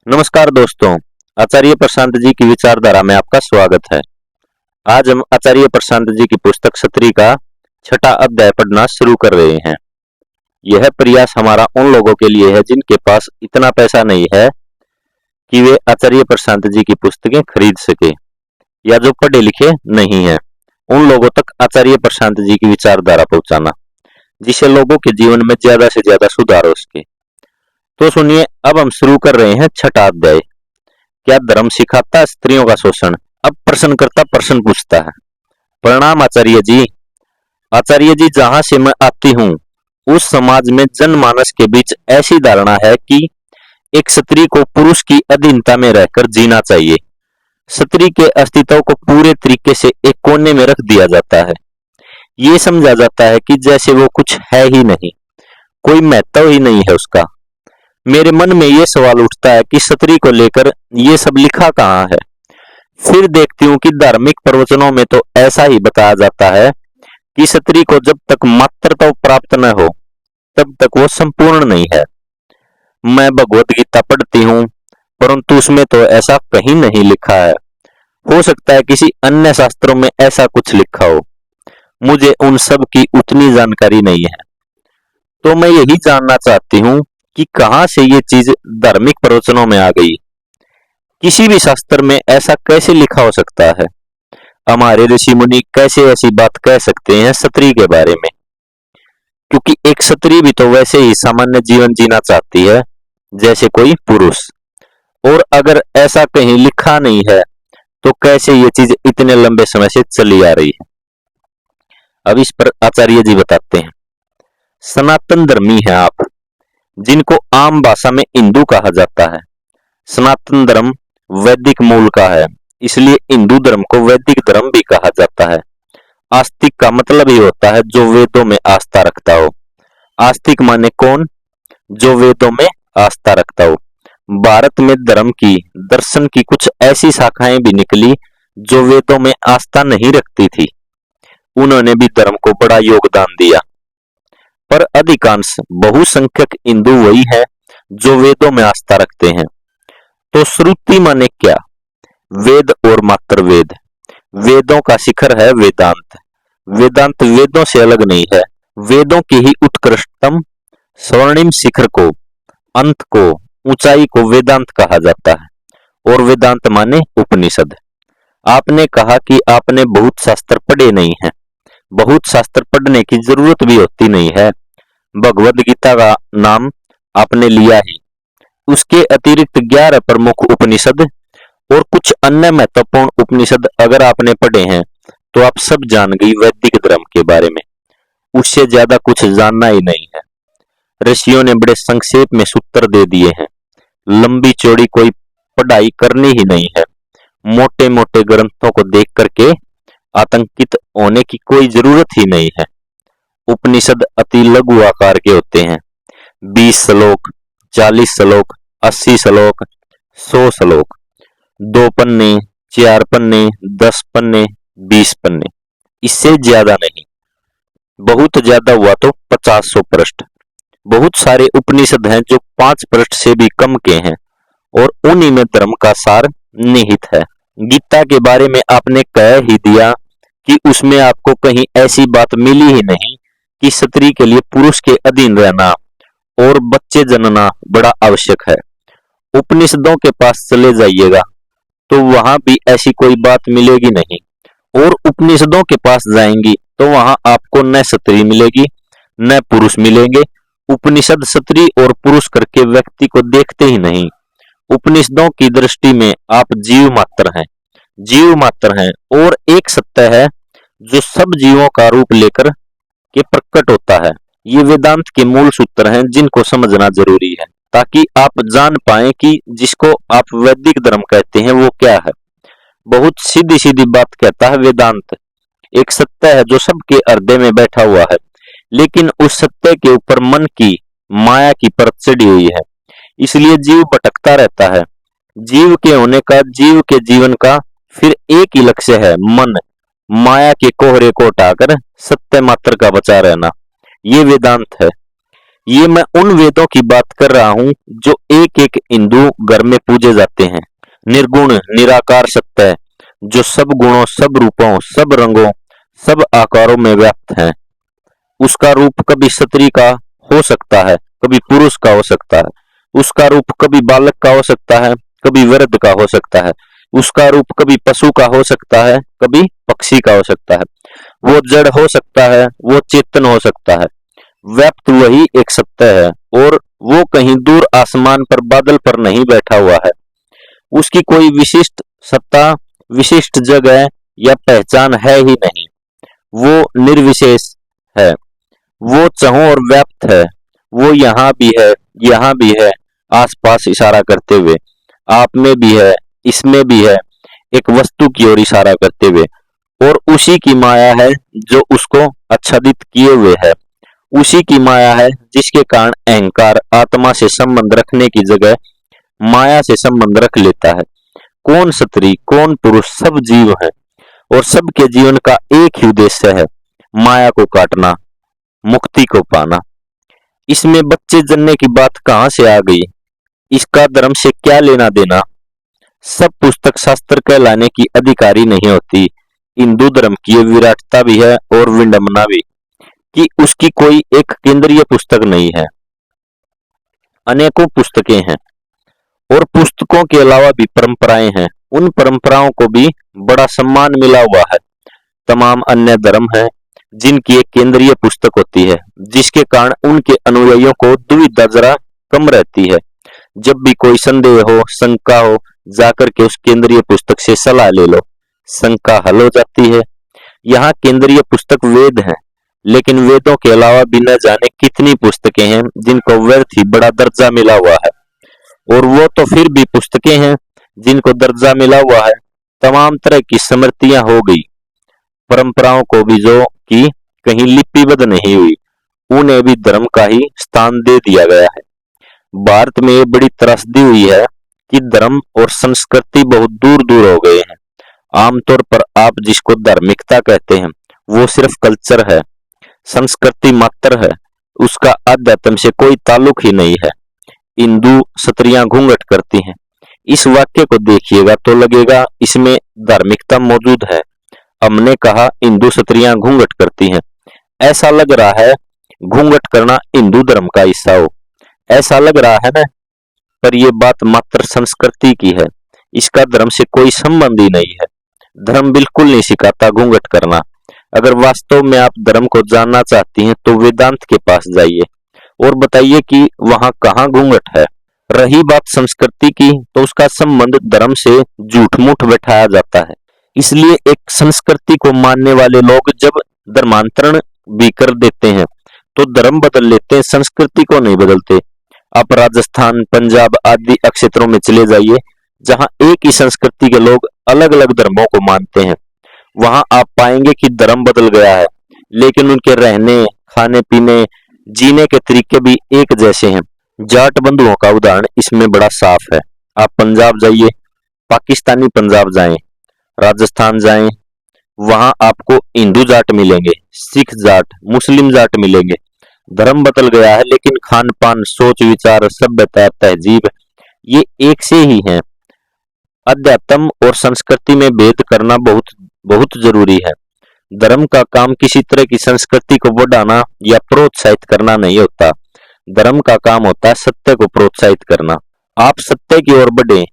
नमस्कार दोस्तों। आचार्य प्रशांत जी की विचारधारा में आपका स्वागत है। आज हम आचार्य प्रशांत जी की पुस्तक क्षत्रिय का छठा अध्याय पढ़ना शुरू कर रहे हैं। यह प्रयास हमारा उन लोगों के लिए है जिनके पास इतना पैसा नहीं है कि वे आचार्य प्रशांत जी की पुस्तकें खरीद सके या जो पढ़े लिखे नहीं है, उन लोगों तक आचार्य प्रशांत जी की विचारधारा पहुंचाना, जिससे लोगों के जीवन में ज्यादा से ज्यादा सुधार हो सके। तो सुनिए, अब हम शुरू कर रहे हैं छठा अध्याय। क्या धर्म सिखाता है स्त्रियों का शोषण? अब प्रश्नकर्ता प्रश्न पूछता है। प्रणाम आचार्य जी। आचार्य जी, जहां से मैं आती हूँ उस समाज में जनमानस के बीच ऐसी धारणा है कि एक स्त्री को पुरुष की अधीनता में रहकर जीना चाहिए। स्त्री के अस्तित्व को पूरे तरीके से एक कोने में रख दिया जाता है। ये समझा जाता है कि जैसे वो कुछ है ही नहीं, कोई महत्व ही नहीं है उसका। मेरे मन में ये सवाल उठता है कि स्त्री को लेकर ये सब लिखा कहाँ है। फिर देखती हूँ कि धार्मिक प्रवचनों में तो ऐसा ही बताया जाता है कि स्त्री को जब तक मातृत्व प्राप्त न हो तब तक वो संपूर्ण नहीं है। मैं भगवत गीता पढ़ती हूँ, परंतु उसमें तो ऐसा कहीं नहीं लिखा है। हो सकता है किसी अन्य शास्त्रों में ऐसा कुछ लिखा हो, मुझे उन सब की उतनी जानकारी नहीं है। तो मैं यही जानना चाहती हूँ कि कहां से ये चीज धार्मिक प्रवचनों में आ गई। किसी भी शास्त्र में ऐसा कैसे लिखा हो सकता है? हमारे ऋषि मुनि कैसे ऐसी बात कह सकते हैं स्त्री के बारे में? क्योंकि एक स्त्री भी तो वैसे ही सामान्य जीवन जीना चाहती है जैसे कोई पुरुष। और अगर ऐसा कहीं लिखा नहीं है तो कैसे ये चीज इतने लंबे समय से चली आ रही है? अब इस पर आचार्य जी बताते हैं। सनातन धर्मी है आप, जिनको आम भाषा में हिंदू कहा जाता है। सनातन धर्म वैदिक मूल का है, इसलिए हिंदू धर्म को वैदिक धर्म भी कहा जाता है। आस्तिक का मतलब ही होता है जो वेदों में आस्था रखता हो। आस्तिक माने कौन? जो वेदों में आस्था रखता हो। भारत में धर्म की, दर्शन की कुछ ऐसी शाखाएं भी निकली जो वेदों में आस्था नहीं रखती थी। उन्होंने भी धर्म को बड़ा योगदान दिया, पर अधिकांश बहुसंख्यक हिंदू वही है जो वेदों में आस्था रखते हैं। तो श्रुति माने क्या? वेद और मात्र वेद। वेदों का शिखर है वेदांत। वेदांत वेदों से अलग नहीं है। वेदों की ही उत्कृष्टतम स्वर्णिम शिखर को, अंत को, ऊंचाई को वेदांत कहा जाता है। और वेदांत माने उपनिषद। आपने कहा कि आपने बहुत शास्त्र पढ़े नहीं है। बहुत शास्त्र पढ़ने की जरूरत भी होती नहीं है। भगवद गीता का नाम आपने लिया ही। उसके अतिरिक्त 11 प्रमुख उपनिषद और कुछ अन्य महत्वपूर्ण उपनिषद अगर आपने पढ़े हैं तो आप सब जान गई वैदिक धर्म के बारे में। उससे ज्यादा कुछ जानना ही नहीं है। ऋषियों ने बड़े संक्षेप में सूत्र दे दिए हैं। लंबी चौड़ी कोई पढ़ाई करनी ही नहीं है। मोटे मोटे ग्रंथों को देख करके आतंकित होने की कोई जरूरत ही नहीं है। उपनिषद अति लघु आकार के होते हैं। 20 श्लोक, 40 श्लोक, 80 श्लोक, 100 श्लोक, 2 पन्ने, 4 पन्ने, 10 पन्ने, 20 पन्ने, इससे ज्यादा नहीं। बहुत ज्यादा हुआ तो 50-100 पृष्ठ। बहुत सारे उपनिषद हैं जो 5 पृष्ठ से भी कम के हैं और उन्हीं में धर्म का सार निहित है। गीता के बारे में आपने कह ही दिया कि उसमें आपको कहीं ऐसी बात मिली ही नहीं कि स्त्री के लिए पुरुष के अधीन रहना और बच्चे जनना बड़ा आवश्यक है। उपनिषदों के पास चले जाइएगा तो वहां भी ऐसी कोई बात मिलेगी नहीं। और उपनिषदों के पास जाएंगी तो वहां आपको न स्त्री मिलेगी न पुरुष मिलेंगे। उपनिषद स्त्री और पुरुष करके व्यक्ति को देखते ही नहीं। उपनिषदों की दृष्टि में आप जीव मात्र हैं। जीव मात्र हैं और एक सत्य है जो सब जीवों का रूप लेकर के प्रकट होता है। ये वेदांत के मूल सूत्र हैं जिनको समझना जरूरी है, ताकि आप जान पाएं कि जिसको आप वैदिक धर्म कहते हैं वो क्या है। बहुत सीधी सीधी बात कहता है वेदांत। एक सत्य है जो सबके हृदय में बैठा हुआ है, लेकिन उस सत्य के ऊपर मन की, माया की परत चढ़ी हुई है। इसलिए जीव भटकता रहता है। जीव के होने का, जीव के जीवन का फिर एक ही लक्ष्य है, मन। माया के कोहरे को हटाकर सत्य मात्र का बचा रहना, ये वेदांत है। ये मैं उन वेदों की बात कर रहा हूँ जो एक एक हिंदू घर में पूजे जाते हैं। निर्गुण निराकार सत्य है, जो सब गुणों, सब रूपों, सब रंगों, सब आकारों में व्याप्त है। उसका रूप कभी स्त्री का हो सकता है, कभी पुरुष का हो सकता है। उसका रूप कभी बालक का हो सकता है, कभी वृद्ध का हो सकता है। उसका रूप कभी पशु का हो सकता है, कभी पक्षी का हो सकता है। वो जड़ हो सकता है, वो चेतन हो सकता है। व्याप्त वही एक सत्य है, और वो कहीं दूर आसमान पर बादल पर नहीं बैठा हुआ है। उसकी कोई विशिष्ट सत्ता, विशिष्ट जगह या पहचान है ही नहीं। वो निर्विशेष है, वो चहुं और व्याप्त है। वो यहाँ भी है, यहाँ भी है, आसपास इशारा करते हुए। आप में भी है, इसमें भी है, एक वस्तु की ओर इशारा करते हुए। और उसी की माया है जो उसको आच्छादित किए हुए है। उसी की माया है जिसके कारण अहंकार आत्मा से संबंध रखने की जगह माया से संबंध रख लेता है। कौन स्त्री, कौन पुरुष, सब जीव है, और सबके जीवन का एक ही उद्देश्य है, माया को काटना, मुक्ति को पाना। इसमें बच्चे जनने की बात कहां से आ गई? इसका धर्म से क्या लेना देना? सब पुस्तक शास्त्र कहलाने की अधिकारी नहीं होती। हिंदू धर्म की विराटता भी है और विडंबना भी, कि उसकी कोई एक केंद्रीय पुस्तक नहीं है, अनेकों पुस्तकें हैं। और पुस्तकों के अलावा भी परंपराएं हैं। उन परंपराओं को भी बड़ा सम्मान मिला हुआ है। तमाम अन्य धर्म हैं जिनकी एक केंद्रीय पुस्तक होती है, जिसके कारण उनके अनुयायियों को दुविधा जरा कम रहती है। जब भी कोई संदेह हो, शंका हो, जाकर के उस केंद्रीय पुस्तक से सलाह ले लो, शंका हल हो जाती है। यहाँ केंद्रीय पुस्तक वेद हैं, लेकिन वेदों के अलावा भी न जाने कितनी पुस्तकें हैं जिनको व्यर्थ ही बड़ा दर्जा मिला हुआ है। और वो तो फिर भी पुस्तकें हैं जिनको दर्जा मिला हुआ है। तमाम तरह की स्मृतियां हो गई, परंपराओं को भी जो कि कहीं लिपिबद्ध नहीं हुई, उन्हें भी धर्म का ही स्थान दे दिया गया है। भारत में ये बड़ी त्रासदी हुई है कि धर्म और संस्कृति बहुत दूर दूर हो गए हैं। आमतौर पर आप जिसको धार्मिकता कहते हैं वो सिर्फ कल्चर है, संस्कृति मात्र है, उसका अध्यात्म से कोई ताल्लुक ही नहीं है। हिंदू स्त्रियां घूंघट करती हैं, इस वाक्य को देखिएगा तो लगेगा इसमें धार्मिकता मौजूद है। हमने कहा हिंदू स्त्रियां घूंघट करती हैं, ऐसा लग रहा है घूंघट करना हिंदू धर्म का हिस्सा हो, ऐसा लग रहा है ना। पर यह बात मात्र संस्कृति की है, इसका धर्म से कोई संबंध ही नहीं है। धर्म बिल्कुल नहीं सिखाता घूंघट करना। अगर वास्तव में आप धर्म को जानना चाहती हैं तो वेदांत के पास जाइए और बताइए कि वहां कहाँ घूंघट है। रही बात संस्कृति की, तो उसका संबंध धर्म से झूठ मूठ बैठाया जाता है। इसलिए एक संस्कृति को मानने वाले लोग जब धर्मांतरण भी कर देते हैं तो धर्म बदल लेते हैं, संस्कृति को नहीं बदलते। आप राजस्थान, पंजाब आदि क्षेत्रों में चले जाइए जहां एक ही संस्कृति के लोग अलग अलग धर्मों को मानते हैं। वहां आप पाएंगे कि धर्म बदल गया है, लेकिन उनके रहने, खाने पीने, जीने के तरीके भी एक जैसे हैं। जाट बंधुओं का उदाहरण इसमें बड़ा साफ है। आप पंजाब जाइए, पाकिस्तानी पंजाब जाएं, राजस्थान जाएं, वहां आपको हिंदू जाट मिलेंगे, सिख जाट, मुस्लिम जाट मिलेंगे। धर्म बदल गया है लेकिन खान पान, सोच विचार, सभ्यता, तहजीब ये एक से ही हैं। अध्यात्म और संस्कृति में भेद करना बहुत बहुत जरूरी है। धर्म का काम किसी तरह की संस्कृति को बढ़ाना या प्रोत्साहित करना नहीं होता। धर्म का काम होता है सत्य को प्रोत्साहित करना। आप सत्य की ओर बढ़े,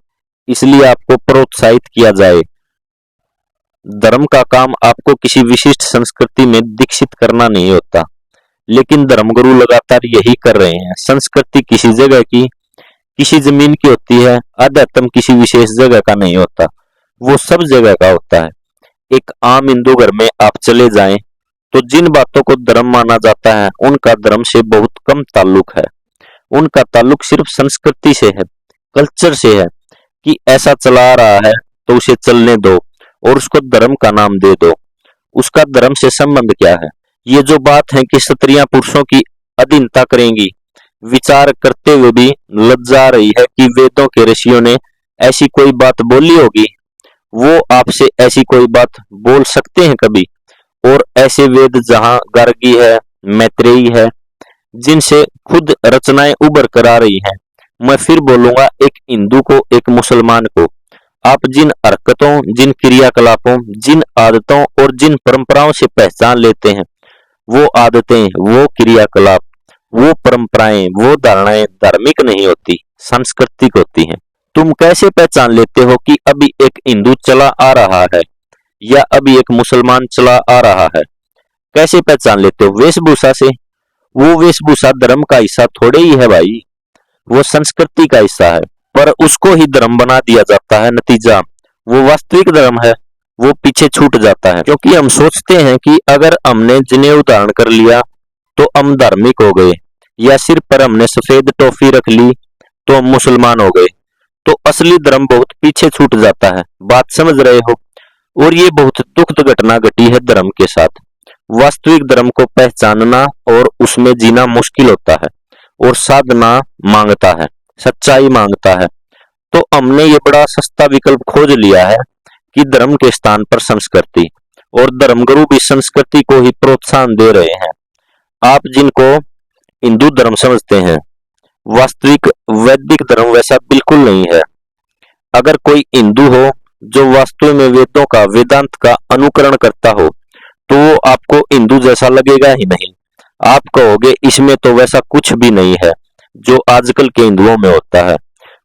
इसलिए आपको प्रोत्साहित किया जाए। धर्म का काम आपको किसी विशिष्ट संस्कृति में दीक्षित करना नहीं होता, लेकिन धर्मगुरु लगातार यही कर रहे हैं। संस्कृति किसी जगह की, किसी जमीन की होती है, अध्यात्म किसी विशेष जगह का नहीं होता, वो सब जगह का होता है। एक आम हिंदू घर में आप चले जाएं तो जिन बातों को धर्म माना जाता है उनका धर्म से बहुत कम ताल्लुक है। उनका ताल्लुक सिर्फ संस्कृति से है, कल्चर से है, कि ऐसा चला रहा है तो उसे चलने दो और उसको धर्म का नाम दे दो। उसका धर्म से संबंध क्या है? ये जो बात है कि स्त्रियां पुरुषों की अधीनता करेंगी, विचार करते हुए भी लज्जा रही है कि वेदों के ऋषियों ने ऐसी कोई बात बोली होगी। वो आपसे ऐसी कोई बात बोल सकते हैं कभी? और ऐसे वेद जहां गार्गी है, मैत्रेयी है, जिनसे खुद रचनाएं उभर कर आ रही हैं। मैं फिर बोलूंगा, एक हिंदू को, एक मुसलमान को, आप जिन हरकतों, जिन क्रियाकलापों, जिन आदतों और जिन परंपराओं से पहचान लेते हैं, वो आदतें, वो क्रियाकलाप, वो परंपराएं, वो धारणाएं धार्मिक नहीं होती, सांस्कृतिक होती हैं। तुम कैसे पहचान लेते हो कि अभी एक हिंदू चला आ रहा है या अभी एक मुसलमान चला आ रहा है? कैसे पहचान लेते हो? वेशभूषा से। वो वेशभूषा धर्म का हिस्सा थोड़े ही है भाई, वो संस्कृति का हिस्सा है, पर उसको ही धर्म बना दिया जाता है। नतीजा वो वास्तविक धर्म है, वो पीछे छूट जाता है, क्योंकि हम सोचते हैं कि अगर हमने जनेऊ धारण कर लिया तो हम धार्मिक हो गए, या सिर पर हमने सफेद टोपी रख ली तो हम मुसलमान हो गए। तो असली धर्म बहुत पीछे छूट जाता है। बात समझ रहे हो? और ये बहुत दुखद घटना घटी है धर्म के साथ। वास्तविक धर्म को पहचानना और उसमें जीना मुश्किल होता है, और साधना मांगता है, सच्चाई मांगता है। तो हमने ये बड़ा सस्ता विकल्प खोज लिया है कि धर्म के स्थान पर संस्कृति, और धर्मगुरु भी संस्कृति को ही प्रोत्साहन दे रहे हैं। आप जिनको हिंदू धर्म समझते हैं, वास्तविक वैदिक धर्म वैसा बिल्कुल नहीं है। अगर कोई हिंदू हो जो वास्तव में वेदों का, वेदांत का अनुकरण करता हो, तो वो आपको हिंदू जैसा लगेगा ही नहीं। आप कहोगे इसमें तो वैसा कुछ भी नहीं है जो आजकल के हिंदुओं में होता है।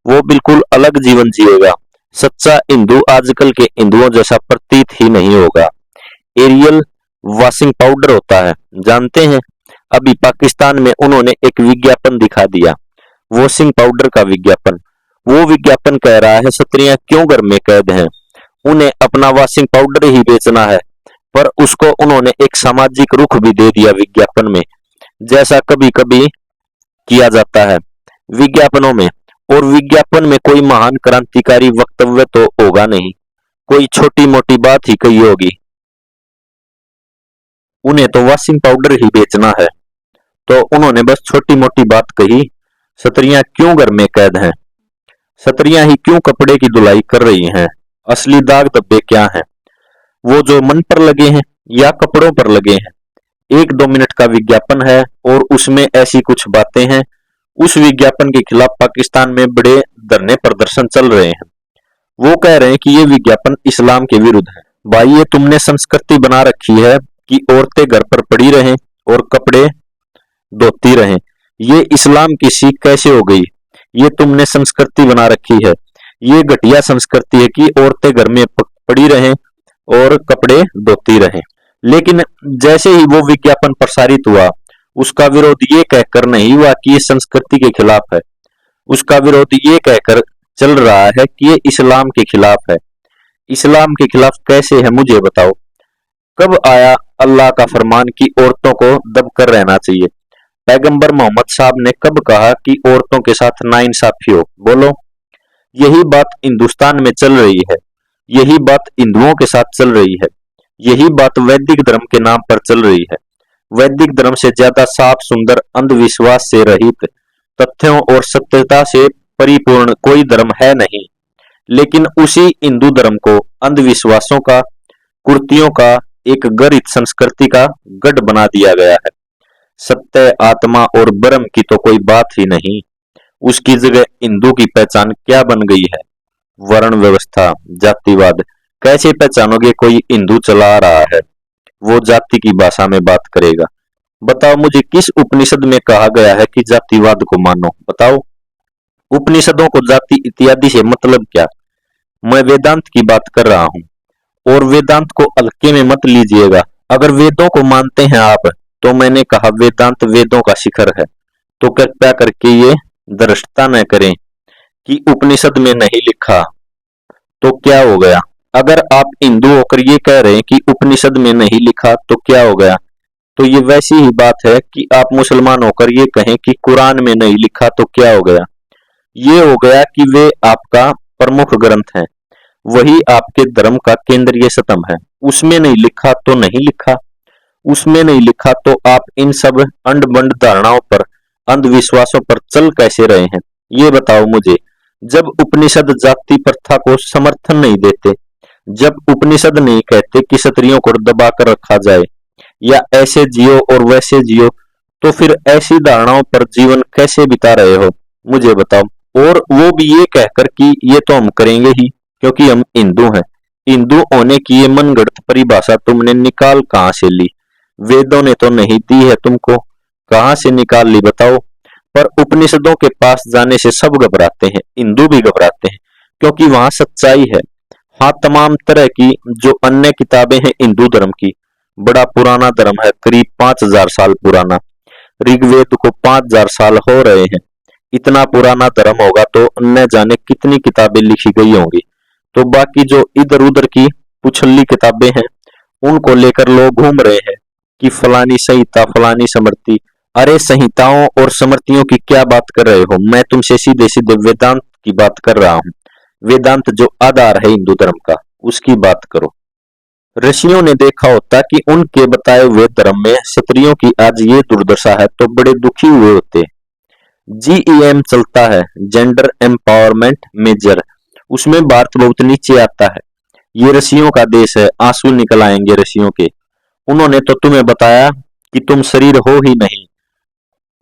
वो बिल्कुल अलग जीवन जिएगा। सच्चा हिंदू आजकल के हिंदुओं जैसा प्रतीत ही नहीं होगा। एरियल वॉशिंग पाउडर होता है, जानते हैं? अभी पाकिस्तान में उन्होंने एक विज्ञापन दिखा दिया, वॉशिंग पाउडर का विज्ञापन। वो विज्ञापन कह रहा है स्त्रियां क्यों घर में कैद हैं, उन्हें अपना वॉशिंग पाउडर ही बेचना है। पर उसको उन्होंने एक सामाजिक रुख भी दे दिया विज्ञापन में, जैसा कभी कभी किया जाता है विज्ञापनों में। और विज्ञापन में कोई महान क्रांतिकारी वक्तव्य तो होगा नहीं, कोई छोटी मोटी बात ही कही होगी। उन्हें तो वॉशिंग पाउडर ही बेचना है, तो उन्होंने बस छोटी मोटी बात कही, स्त्रियां क्यों घर में कैद हैं, स्त्रियां ही क्यों कपड़े की धुलाई कर रही हैं, असली दाग धब्बे क्या हैं, वो जो मन पर लगे हैं या कपड़ों पर लगे हैं। 1-2 मिनट का विज्ञापन है और उसमें ऐसी कुछ बातें हैं। उस विज्ञापन के खिलाफ पाकिस्तान में बड़े धरने प्रदर्शन चल रहे हैं। वो कह रहे हैं कि ये विज्ञापन इस्लाम के विरुद्ध है। भाई, ये तुमने संस्कृति बना रखी है कि औरतें घर पर पड़ी रहें और कपड़े धोती रहें। ये इस्लाम की सीख कैसे हो गई? ये तुमने संस्कृति बना रखी है। ये घटिया संस्कृति है कि औरतें घर में पड़ी रहें और कपड़े धोती रहें। लेकिन जैसे ही वो विज्ञापन प्रसारित हुआ, उसका विरोध ये कहकर नहीं हुआ कि ये संस्कृति के खिलाफ है, उसका विरोध ये कहकर चल रहा है कि ये इस्लाम के खिलाफ है। इस्लाम के खिलाफ कैसे है मुझे बताओ? कब आया अल्लाह का फरमान कि औरतों को दबकर रहना चाहिए? पैगंबर मोहम्मद साहब ने कब कहा कि औरतों के साथ नाइंसाफी हो? बोलो। यही बात हिंदुस्तान में चल रही है, यही बात हिंदुओं के साथ चल रही है, यही बात वैदिक धर्म के नाम पर चल रही है। वैदिक धर्म से ज्यादा साफ सुंदर, अंधविश्वास से रहित, तथ्यों और सत्यता से परिपूर्ण कोई धर्म है नहीं। लेकिन उसी हिंदू धर्म को अंधविश्वासों का, कुर्तियों का, एक गरित संस्कृति का गढ़ बना दिया गया है। सत्य, आत्मा और ब्रह्म की तो कोई बात ही नहीं। उसकी जगह हिंदू की पहचान क्या बन गई है? वर्ण व्यवस्था, जातिवाद। कैसे पहचानोगे कोई हिंदू चला आ रहा है? वो जाति की भाषा में बात करेगा। बताओ मुझे, किस उपनिषद में कहा गया है कि जातिवाद को मानो? बताओ। उपनिषदों को जाति इत्यादि से मतलब क्या? मैं वेदांत की बात कर रहा हूँ, और वेदांत को हल्के में मत लीजिएगा। अगर वेदों को मानते हैं आप, तो मैंने कहा वेदांत वेदों का शिखर है, तो कृपया करके ये दृष्टता न करें कि उपनिषद में नहीं लिखा तो क्या हो गया। अगर आप हिंदू होकर ये कह रहे हैं कि उपनिषद में नहीं लिखा तो क्या हो गया, तो ये वैसी ही बात है कि आप मुसलमान होकर ये कहें कि कुरान में नहीं लिखा तो क्या हो गया। ये हो गया कि वे आपका प्रमुख ग्रंथ है, वही आपके धर्म का केंद्रीय स्तंभ है। उसमें नहीं लिखा तो नहीं लिखा, उसमें नहीं लिखा तो आप इन सब अंड बंड धारणाओं पर, अंधविश्वासों पर चल कैसे रहे हैं? ये बताओ मुझे। जब उपनिषद जाति प्रथा को समर्थन नहीं देते, जब उपनिषद नहीं कहते कि स्त्रियों को दबा कर रखा जाए या ऐसे जियो और वैसे जियो, तो फिर ऐसी धारणाओं पर जीवन कैसे बिता रहे हो, मुझे बताओ। और वो भी ये कहकर कि ये तो हम करेंगे ही क्योंकि हम हिंदू हैं। हिंदू होने की ये मनगढ़ंत परिभाषा तुमने निकाल कहाँ से ली? वेदों ने तो नहीं दी है तुमको, कहाँ से निकाल ली बताओ। पर उपनिषदों के पास जाने से सब घबराते हैं, हिंदू भी घबराते हैं, क्योंकि वहां सच्चाई है। हाँ, तमाम तरह की जो अन्य किताबें हैं हिंदू धर्म की, बड़ा पुराना धर्म है, करीब 5000 साल पुराना। ऋग्वेद को 5000 साल हो रहे हैं। इतना पुराना धर्म होगा तो न जाने कितनी किताबें लिखी गई होंगी। तो बाकी जो इधर उधर की पुछल्ली किताबें हैं उनको लेकर लोग घूम रहे हैं कि फलानी संहिता, फलानी समृति। अरे संहिताओं और समृतियों की क्या बात कर रहे हो? मैं तुमसे सीधे सीधे वेदांत की बात कर रहा हूँ। वेदांत जो आधार है हिंदू धर्म का, उसकी बात करो। ऋषियों ने देखा होता कि उनके बताए हुए धर्म में क्षत्रियों की आज ये दुर्दशा है तो बड़े दुखी हुए होते। जीईएम चलता है, जेंडर एम्पावरमेंट मेजर, उसमें भारत बहुत नीचे आता है। ये ऋषियों का देश है, आंसू निकल आएंगे ऋषियों के। उन्होंने तो तुम्हें बताया कि तुम शरीर हो ही नहीं,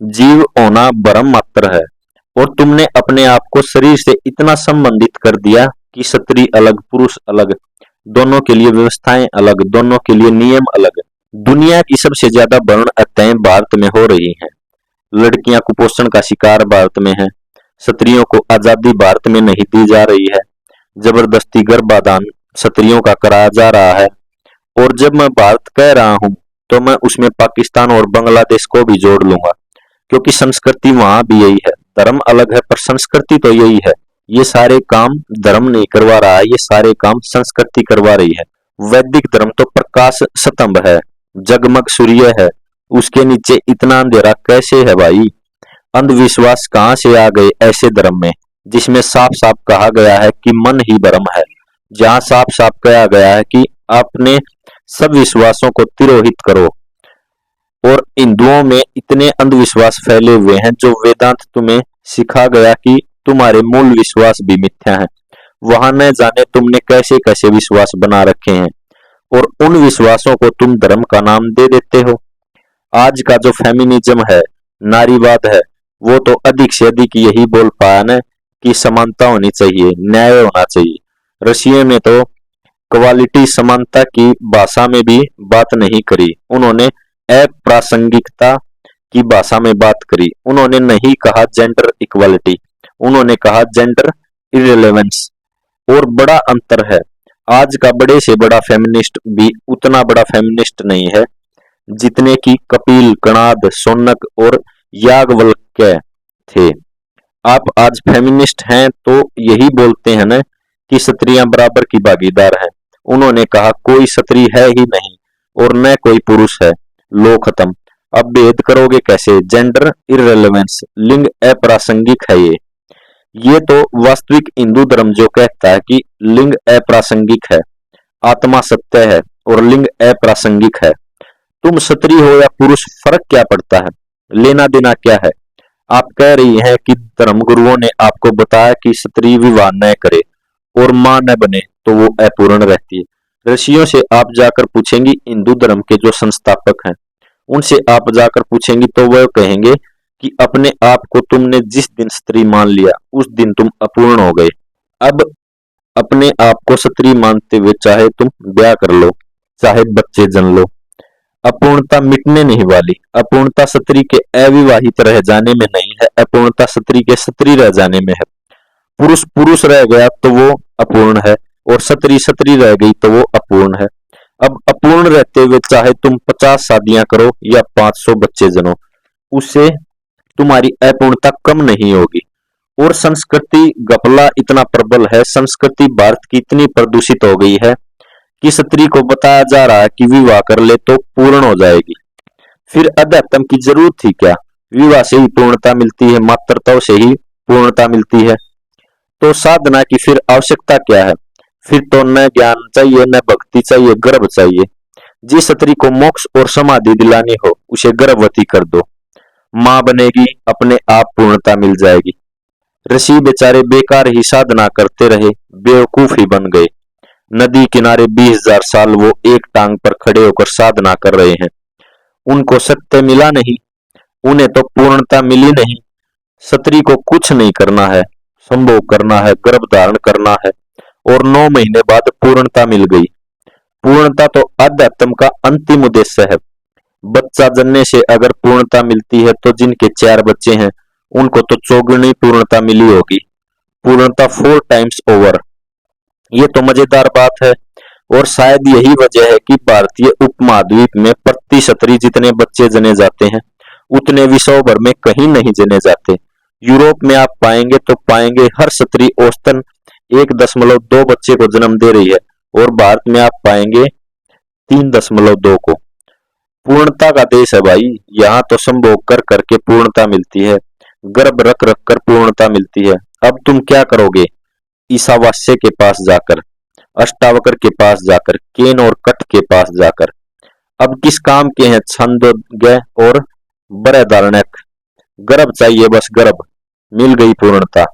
जीव होना भ्रम मात्र है। और तुमने अपने आप को शरीर से इतना संबंधित कर दिया कि स्त्री अलग, पुरुष अलग, दोनों के लिए व्यवस्थाएं अलग, दोनों के लिए नियम अलग। दुनिया की सबसे ज्यादा भ्रूण हत्याएं भारत में हो रही हैं। लड़कियां कुपोषण का शिकार भारत में हैं। स्त्रियों को आजादी भारत में नहीं दी जा रही है। जबरदस्ती गर्भाधान स्त्रियों का कराया जा रहा है। और जब मैं भारत कह रहा हूं तो मैं उसमें पाकिस्तान और बांग्लादेश को भी जोड़ लूंगा, क्योंकि संस्कृति वहां भी यही है। धर्म अलग है पर संस्कृति तो यही है। ये सारे काम धर्म नहीं करवा रहा है, ये सारे काम संस्कृति करवा रही है। वैदिक धर्म तो प्रकाश स्तंभ है, जगमग सूर्य है, उसके नीचे इतना अंधेरा कैसे है भाई? अंधविश्वास कहाँ से आ गए ऐसे धर्म में जिसमें साफ साफ कहा गया है कि मन ही ब्रह्म है, जहाँ साफ साफ कहा गया है कि अपने सब विश्वासों को तिरोहित करो। और हिंदुओं में इतने अंधविश्वास फैले हुए हैं जो वेदांत तुम्हें सिखा गया कि तुम्हारे मूल विश्वास भी मिथ्या हैं। वहां न जाने तुमने कैसे कैसे विश्वास बना रखे हैं और उन विश्वासों को तुम धर्म का नाम दे देते हो। आज का जो फेमिनिज्म है, नारीवाद है, वो तो अधिक से अधिक यही बोल पाया ना कि समानता होनी चाहिए, न्याय होना चाहिए। ऋषियों ने तो क्वालिटी समानता की भाषा में भी बात नहीं करी, उन्होंने अप्रासंगिकता की भाषा में बात करी। उन्होंने नहीं कहा जेंडर इक्वालिटी, उन्होंने कहा जेंडर इरेलेवेंस। और बड़ा अंतर है। आज का बड़े से बड़ा फेमिनिस्ट भी उतना बड़ा फेमिनिस्ट नहीं है जितने की कपिल, कणाद, शौनक और याज्ञवल्क्य थे। आप आज फेमिनिस्ट हैं तो यही बोलते हैं ना कि स्त्रियां बराबर की भागीदार हैं। उन्होंने कहा कोई स्त्री है ही नहीं और न कोई पुरुष है, लो खत्म। अब भेद करोगे कैसे? जेंडर इररेलेवेंस, लिंग अप्रासंगिक है ये तो वास्तविक हिंदू धर्म जो कहता है कि लिंग अप्रासंगिक है, आत्मा सत्य है और लिंग अप्रासंगिक है। तुम स्त्री हो या पुरुष, फर्क क्या पड़ता है? लेना देना क्या है? आप कह रही हैं कि धर्म गुरुओं ने आपको बताया कि स्त्री विवाह न करे और मां न बने तो वो अपूर्ण रहती है। ऋषियों से आप जाकर पूछेंगी, हिंदू धर्म के जो संस्थापक हैं उनसे आप जाकर पूछेंगी तो वह कहेंगे कि अपने आप को तुमने जिस दिन स्त्री मान लिया उस दिन तुम अपूर्ण हो गए। अब अपने आप को स्त्री मानते हुए चाहे तुम ब्याह कर लो, चाहे बच्चे जन लो, अपूर्णता मिटने नहीं वाली। अपूर्णता स्त्री के अविवाहित रह जाने में नहीं है, अपूर्णता स्त्री के स्त्री रह जाने में है। पुरुष पुरुष रह गया तो वो अपूर्ण है और स्त्री स्त्री रह गई तो वो अपूर्ण है। अब अपूर्ण रहते हुए चाहे तुम 50 शादियां करो या 500 बच्चे जनो, उससे तुम्हारी अपूर्णता कम नहीं होगी। और संस्कृति गपला इतना प्रबल है, संस्कृति भारत की इतनी प्रदूषित हो गई है कि स्त्री को बताया जा रहा है कि विवाह कर ले तो पूर्ण हो जाएगी। फिर अध्यात्म की जरूरत थी क्या? विवाह से ही पूर्णता मिलती है, मातृत्व से ही पूर्णता मिलती है, तो साधना की फिर आवश्यकता क्या है? फिर तो न ज्ञान चाहिए, न भक्ति चाहिए, गर्भ चाहिए। जिस स्त्री को मोक्ष और समाधि दिलानी हो उसे गर्भवती कर दो, मां बनेगी, अपने आप पूर्णता मिल जाएगी। ऋषि बेचारे बेकार ही साधना करते रहे, बेवकूफ ही बन गए। नदी किनारे 20,000 साल वो एक टांग पर खड़े होकर साधना कर रहे हैं, उनको सत्य मिला नहीं। उन्हें तो पूर्णता मिली नहीं। स्त्री को कुछ नहीं करना है, संभोग करना है, गर्भ धारण करना है और 9 महीने बाद पूर्णता मिल गई। पूर्णता तो अध्यात्म का अंतिम उद्देश्य है। बच्चा जन्ने से अगर पूर्णता मिलती है तो जिनके 4 बच्चे हैं उनको तो चौगुनी पूर्णता मिली होगी। पूर्णता 4 टाइम्स ओवर। ये तो मजेदार बात है और शायद यही वजह है कि भारतीय उपमहाद्वीप में प्रति स्त्री जितने बच्चे जने जाते हैं उतने विश्व भर में कहीं नहीं जने जाते। यूरोप में आप पाएंगे तो पाएंगे हर स्त्री औसतन 1.2 बच्चे को जन्म दे रही है और भारत में आप पाएंगे 3.2 को। पूर्णता का देश है भाई। यहाँ तो संभोग कर करके पूर्णता मिलती है, गर्भ रख रख कर पूर्णता मिलती है। अब तुम क्या करोगे? ईसावास्य के पास जाकर, अष्टावक्र के पास जाकर, केन और कट के पास जाकर। अब किस काम के हैं छंदोज्ञ और बृहदारण्यक? गर्भ चाहिए, बस गर्भ। मिल गई पूर्णता।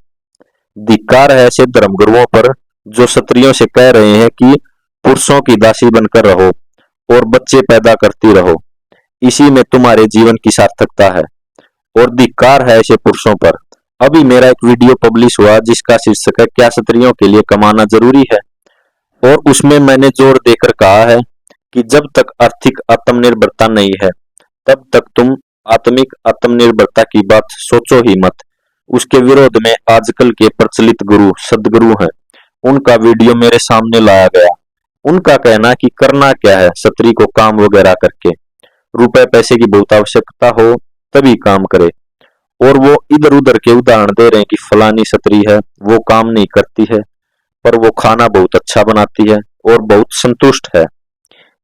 धिक्कार है ऐसे धर्मगुरुओं पर जो स्त्रियों से कह रहे हैं कि पुरुषों की दासी बनकर रहो और बच्चे पैदा करती रहो, इसी में तुम्हारे जीवन की सार्थकता है। और धिक्कार है ऐसे पुरुषों पर। अभी मेरा एक वीडियो पब्लिश हुआ जिसका शीर्षक है क्या स्त्रियों के लिए कमाना जरूरी है, और उसमें मैंने जोर देकर कहा है कि जब तक आर्थिक आत्मनिर्भरता नहीं है तब तक तुम आत्मिक आत्मनिर्भरता की बात सोचो ही मत। उसके विरोध में आजकल के प्रचलित गुरु सदगुरु हैं, उनका वीडियो मेरे सामने लाया गया। उनका कहना कि करना क्या है स्त्री को काम वगैरह करके, रुपए पैसे की बहुत आवश्यकता हो तभी काम करे। और वो इधर उधर के उदाहरण दे रहे हैं कि फलानी स्त्री है वो काम नहीं करती है पर वो खाना बहुत अच्छा बनाती है और बहुत संतुष्ट है।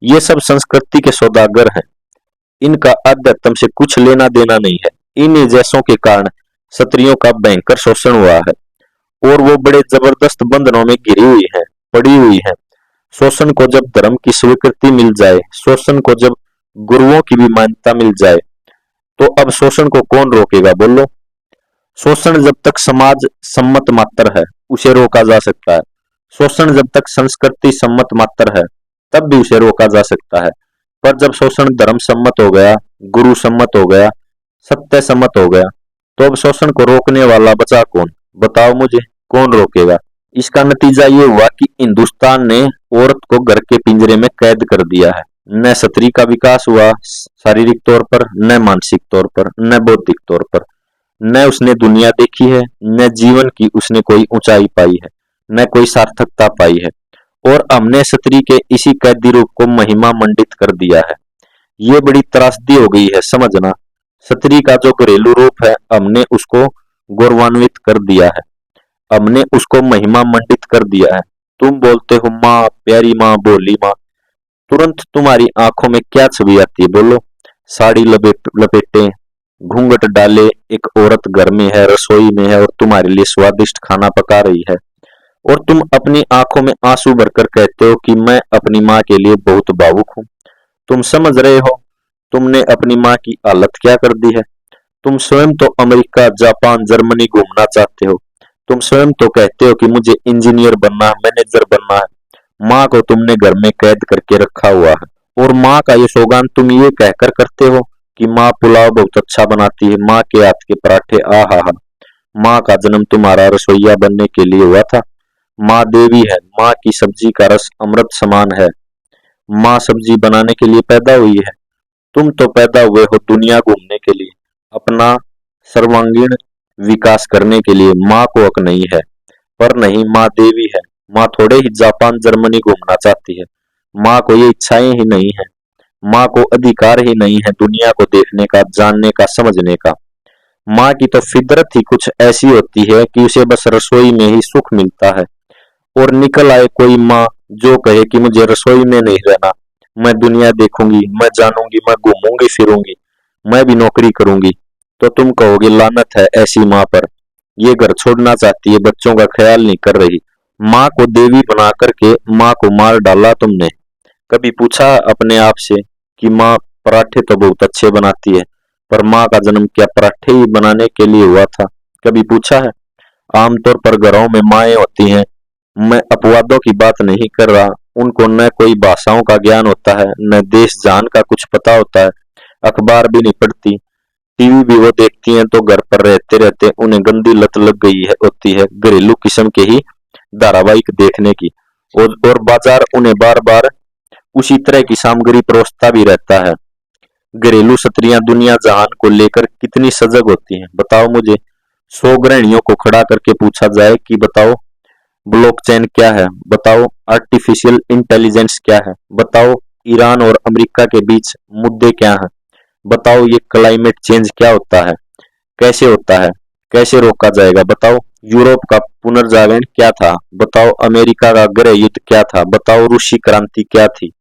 ये सब संस्कृति के सौदागर हैं, इनका अध्यात्म से कुछ लेना देना नहीं है। इन जैसों के कारण स्त्रियों का भयंकर शोषण हुआ है और वो बड़े जबरदस्त बंधनों में घिरी हुई है, पड़ी हुई है। शोषण को जब धर्म की स्वीकृति मिल जाए, शोषण को जब गुरुओं की भी मान्यता मिल जाए, तो अब शोषण को कौन रोकेगा बोलो? शोषण जब तक समाज सम्मत मात्र है उसे रोका जा सकता है। शोषण जब तक संस्कृति सम्मत मात्र है तब भी उसे रोका जा सकता है। पर जब शोषण धर्म सम्मत हो गया, गुरु सम्मत हो गया, सत्य सम्मत हो गया, तो अब शोषण को रोकने वाला बचा कौन? बताओ मुझे, कौन रोकेगा? इसका नतीजा ये हुआ कि हिंदुस्तान ने औरत को घर के पिंजरे में कैद कर दिया है। न स्त्री का विकास हुआ शारीरिक तौर पर, न मानसिक तौर पर, न बौद्धिक तौर पर। न उसने दुनिया देखी है, न जीवन की उसने कोई ऊंचाई पाई है, न कोई सार्थकता पाई है। और हमने स्त्री के इसी कैदी रूप को महिमा मंडित कर दिया है। ये बड़ी त्रासदी हो गई है समझना। स्त्री का जो घरेलू रूप है हमने उसको गौरवान्वित कर दिया है, हमने उसको महिमा मंडित कर दिया है। तुम बोलते हो माँ, प्यारी माँ, भोली माँ, तुरंत तुम्हारी आंखों में क्या छवि आती है बोलो? साड़ी लपेटे, घूंघट डाले एक औरत घर में है, रसोई में है और तुम्हारे लिए स्वादिष्ट खाना पका रही है, और तुम अपनी आंखों में आंसू भरकर कहते हो कि मैं अपनी माँ के लिए बहुत भावुक हूँ। तुम समझ रहे हो तुमने अपनी माँ की हालत क्या कर दी है? तुम स्वयं तो अमेरिका, जापान, जर्मनी घूमना चाहते हो। तुम स्वयं तो कहते हो कि मुझे इंजीनियर बनना है, मैनेजर बनना है। माँ को तुमने घर में कैद करके रखा हुआ है और माँ का ये सौगान तुम ये कहकर करते हो कि माँ पुलाव बहुत अच्छा बनाती है, माँ के हाथ के पराठे आ हा हा। माँ का जन्म तुम्हारा रसोइया बनने के लिए हुआ था। माँ देवी है, माँ की सब्जी का रस अमृत समान है। माँ सब्जी बनाने के लिए पैदा हुई है। तुम तो पैदा हुए हो दुनिया घूमने के लिए, अपना सर्वांगीण विकास करने के लिए। माँ को हक नहीं है। पर नहीं, माँ देवी है। माँ थोड़े ही जापान जर्मनी घूमना चाहती है। माँ को ये इच्छाएं ही नहीं है। माँ को अधिकार ही नहीं है दुनिया को देखने का, जानने का, समझने का। माँ की तो फितरत ही कुछ ऐसी होती है कि उसे बस रसोई में ही सुख मिलता है। और निकल आए कोई माँ जो कहे कि मुझे रसोई में नहीं रहना, मैं दुनिया देखूंगी, मैं जानूंगी, मैं घूमूंगी फिरूंगी, मैं भी नौकरी करूंगी, तो तुम कहोगे लानत है ऐसी माँ पर, ये घर छोड़ना चाहती है, बच्चों का ख्याल नहीं कर रही। माँ को देवी बना करके माँ को मार डाला तुमने। कभी पूछा अपने आप से कि माँ पराठे तो बहुत अच्छे बनाती है, पर माँ का जन्म क्या पराठे ही बनाने के लिए हुआ था? कभी पूछा है? आमतौर पर घरों में माएँ होती हैं, मैं अपवादों की बात नहीं कर रहा, उनको न कोई भाषाओं का ज्ञान होता है, न देश जान का कुछ पता होता है, अखबार भी नहीं पढ़ती, टीवी भी वो देखती हैं तो घर पर रहते रहते उन्हें गंदी लत लग गई है होती है घरेलू किस्म के ही धारावाहिक देखने की। और बाजार उन्हें बार बार उसी तरह की सामग्री परोसता भी रहता है। घरेलू स्त्रियां दुनिया जहान को लेकर कितनी सजग होती हैं बताओ मुझे। 100 गृहिणियों को खड़ा करके पूछा जाए कि बताओ ब्लॉकचेन क्या है, बताओ आर्टिफिशियल इंटेलिजेंस क्या है, बताओ ईरान और अमेरिका के बीच मुद्दे क्या हैं, बताओ ये क्लाइमेट चेंज क्या होता है, कैसे होता है, कैसे रोका जाएगा, बताओ यूरोप का पुनर्जागरण क्या था, बताओ अमेरिका का गृह युद्ध क्या था, बताओ रूसी क्रांति क्या थी।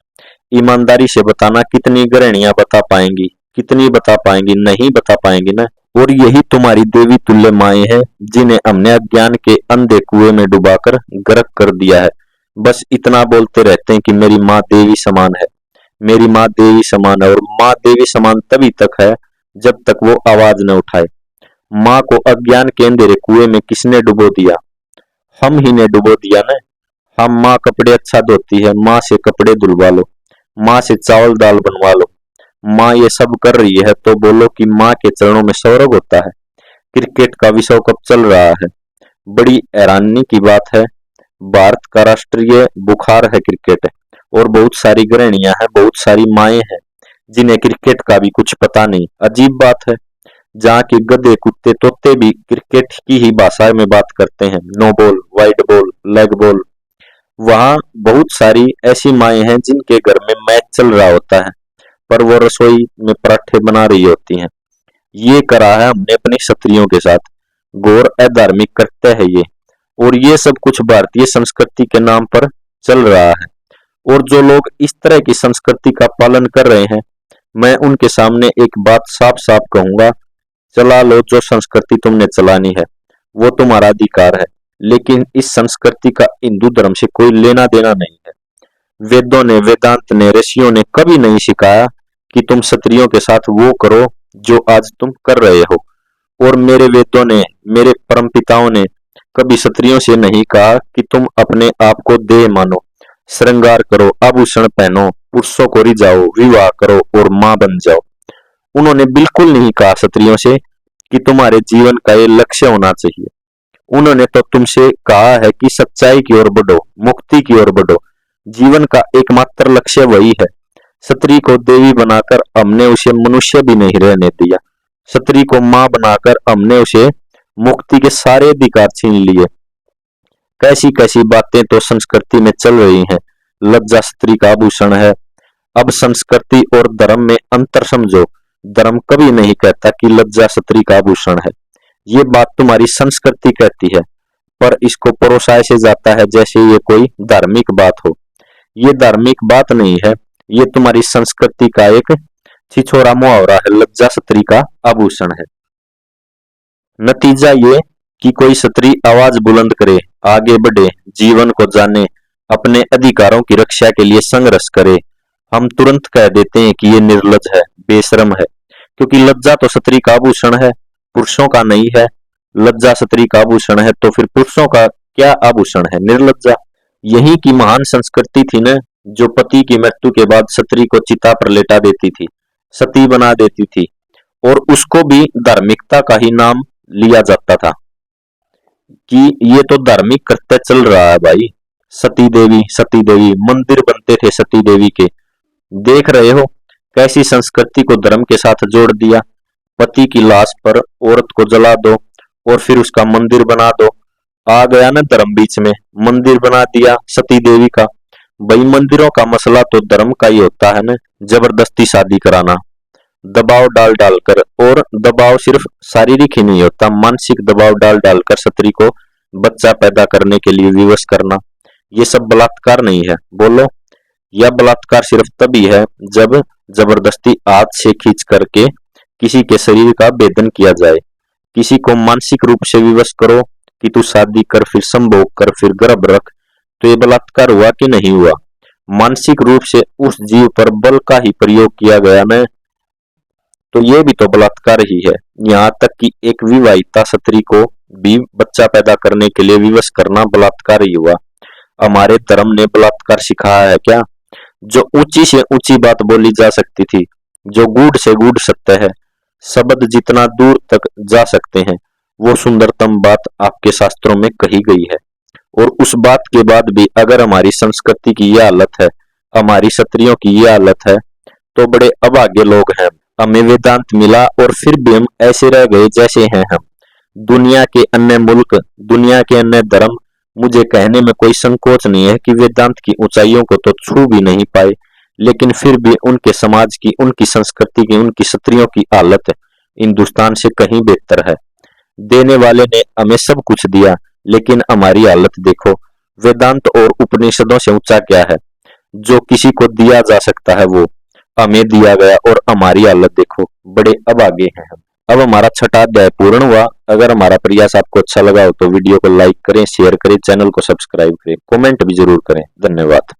ईमानदारी से बताना कितनी गृहिणियां बता पाएंगी, कितनी बता पाएंगी, नहीं बता पाएंगी ना। और यही तुम्हारी देवी तुल्य माएँ हैं जिन्हें हमने अज्ञान के अंधे कुएं में डुबाकर गर्क कर दिया है। बस इतना बोलते रहते हैं कि मेरी माँ देवी समान है, मेरी माँ देवी समान है। और माँ देवी समान तभी तक है जब तक वो आवाज न उठाए। माँ को अज्ञान के अंधेरे कुएं में किसने डुबो दिया? हम ही ने डुबो दिया ना। हम माँ कपड़े अच्छा धोती है, माँ से कपड़े धुलवा लो, माँ से चावल दाल बनवा लो। माँ ये सब कर रही है तो बोलो कि माँ के चरणों में सौरभ होता है। क्रिकेट का विश्व कप चल रहा है। बड़ी हैरानी की बात है, भारत का राष्ट्रीय बुखार है क्रिकेट। और बहुत सारी गृहिणियां हैं, बहुत सारी माएँ हैं जिन्हें क्रिकेट का भी कुछ पता नहीं। अजीब बात है, जहाँ के गधे कुत्ते तोते भी क्रिकेट की ही भाषा में बात करते हैं, no ball, wide ball, leg ball. वहाँ बहुत सारी ऐसी माएँ हैं जिनके घर में मैच चल रहा होता है पर वो रसोई में पराठे बना रही होती हैं। ये करा है हमने अपनी क्षत्रियों के साथ, घोर अधार्मिक कृत्य है ये। और ये सब कुछ भारतीय संस्कृति के नाम पर चल रहा है। और जो लोग इस तरह की संस्कृति का पालन कर रहे हैं, मैं उनके सामने एक बात साफ साफ कहूंगा, चला लो जो संस्कृति तुमने चलानी है, वो तुम्हारा अधिकार है, लेकिन इस संस्कृति का हिंदू धर्म से कोई लेना देना नहीं है। वेदों ने, वेदांत ने, ऋषियों ने कभी नहीं सिखाया कि तुम क्षत्रियों के साथ वो करो जो आज तुम कर रहे हो। और मेरे वेदों ने, मेरे परमपिताओं ने कभी क्षत्रियों से नहीं कहा कि तुम अपने आप को देह मानो, श्रृंगार करो, आभूषण पहनो, पुरुषों को रिझाओ, विवाह करो और मां बन जाओ। उन्होंने बिल्कुल नहीं कहा क्षत्रियों से कि तुम्हारे जीवन का ये लक्ष्य होना चाहिए। उन्होंने तो तुमसे कहा है कि सच्चाई की ओर बढ़ो, मुक्ति की ओर बढ़ो। जीवन का एकमात्र लक्ष्य वही है। स्त्री को देवी बनाकर हमने उसे मनुष्य भी नहीं रहने दिया। स्त्री को मां बनाकर हमने उसे मुक्ति के सारे अधिकार छीन लिए। कैसी कैसी बातें तो संस्कृति में चल रही हैं। लज्जा स्त्री का आभूषण है। अब संस्कृति और धर्म में अंतर समझो। धर्म कभी नहीं कहता कि लज्जा स्त्री का आभूषण है। ये बात तुम्हारी संस्कृति कहती है, पर इसको परोसा ऐसे जाता है जैसे ये कोई धार्मिक बात हो। ये धार्मिक बात नहीं है, ये तुम्हारी संस्कृति का एक छिछोरा मुहावरा है, लज्जा स्त्री का आभूषण है। नतीजा ये कि कोई स्त्री आवाज बुलंद करे, आगे बढ़े, जीवन को जाने, अपने अधिकारों की रक्षा के लिए संघर्ष करे, हम तुरंत कह देते हैं कि ये निर्लज है, बेशरम है। क्योंकि लज्जा तो स्त्री का आभूषण है, पुरुषों का नहीं है। लज्जा स्त्री का आभूषण है तो फिर पुरुषों का क्या आभूषण है? निर्लज्जा। यही की महान संस्कृति थी न, जो पति की मृत्यु के बाद स्त्री को चिता पर लेटा देती थी, सती बना देती थी, और उसको भी धार्मिकता का ही नाम लिया जाता था कि ये तो धार्मिक कृत्य चल रहा है भाई। सती देवी मंदिर बनते थे सती देवी के। देख रहे हो कैसी संस्कृति को धर्म के साथ जोड़ दिया। पति की लाश पर औरत को जला दो और फिर उसका मंदिर बना दो। आ गया ना धर्म बीच में, मंदिर बना दिया सती देवी का। भाई मंदिरों का मसला तो धर्म का ही होता है ना, जबरदस्ती शादी कराना, दबाव डाल डालकर। और दबाव सिर्फ शारीरिक ही नहीं होता, मानसिक दबाव डाल डालकर स्त्री को बच्चा पैदा करने के लिए विवश करना, ये सब बलात्कार नहीं है? बोलो, यह बलात्कार सिर्फ तभी है जब जबरदस्ती हाथ से खींच करके किसी के शरीर का भेदन किया जाए। किसी को मानसिक रूप से विवश करो कि तू शादी कर, फिर संभोग कर, फिर गर्भ रख, तो ये बलात्कार हुआ कि नहीं हुआ? मानसिक रूप से उस जीव पर बल का ही प्रयोग किया गया न, तो ये भी तो बलात्कार ही है। यहाँ तक कि एक विवाहिता स्त्री को भी बच्चा पैदा करने के लिए विवश करना बलात्कार ही हुआ। हमारे धर्म ने बलात्कार सिखाया है क्या? जो ऊंची से ऊंची बात बोली जा सकती थी, जो गूढ़ से गूढ़ सत्य है, शब्द जितना दूर तक जा सकते हैं, वो सुंदरतम बात आपके शास्त्रों में कही गई है। और उस बात के बाद भी अगर हमारी संस्कृति की ये हालत है, हमारी क्षत्रियों की ये हालत है, तो बड़े अभागे लोग हैं। हमें वेदांत मिला और फिर भी हम ऐसे रह गए जैसे हैं हम। दुनिया के अन्य मुल्क, दुनिया के अन्य धर्म, मुझे कहने में कोई संकोच नहीं है कि वेदांत की ऊंचाइयों को तो छू भी नहीं पाए, लेकिन फिर भी उनके समाज की, उनकी संस्कृति की, उनकी क्षत्रियों की हालत हिंदुस्तान से कहीं बेहतर है। देने वाले ने हमें सब कुछ दिया, लेकिन हमारी हालत देखो। वेदांत और उपनिषदों से ऊंचा क्या है? जो किसी को दिया जा सकता है वो हमें दिया गया, और हमारी हालत देखो, बड़े अभागे हैं हम। अब हमारा छठा अध्याय पूर्ण हुआ। अगर हमारा प्रयास आपको अच्छा लगा हो तो वीडियो को लाइक करें, शेयर करें, चैनल को सब्सक्राइब करें, कमेंट भी जरूर करें। धन्यवाद।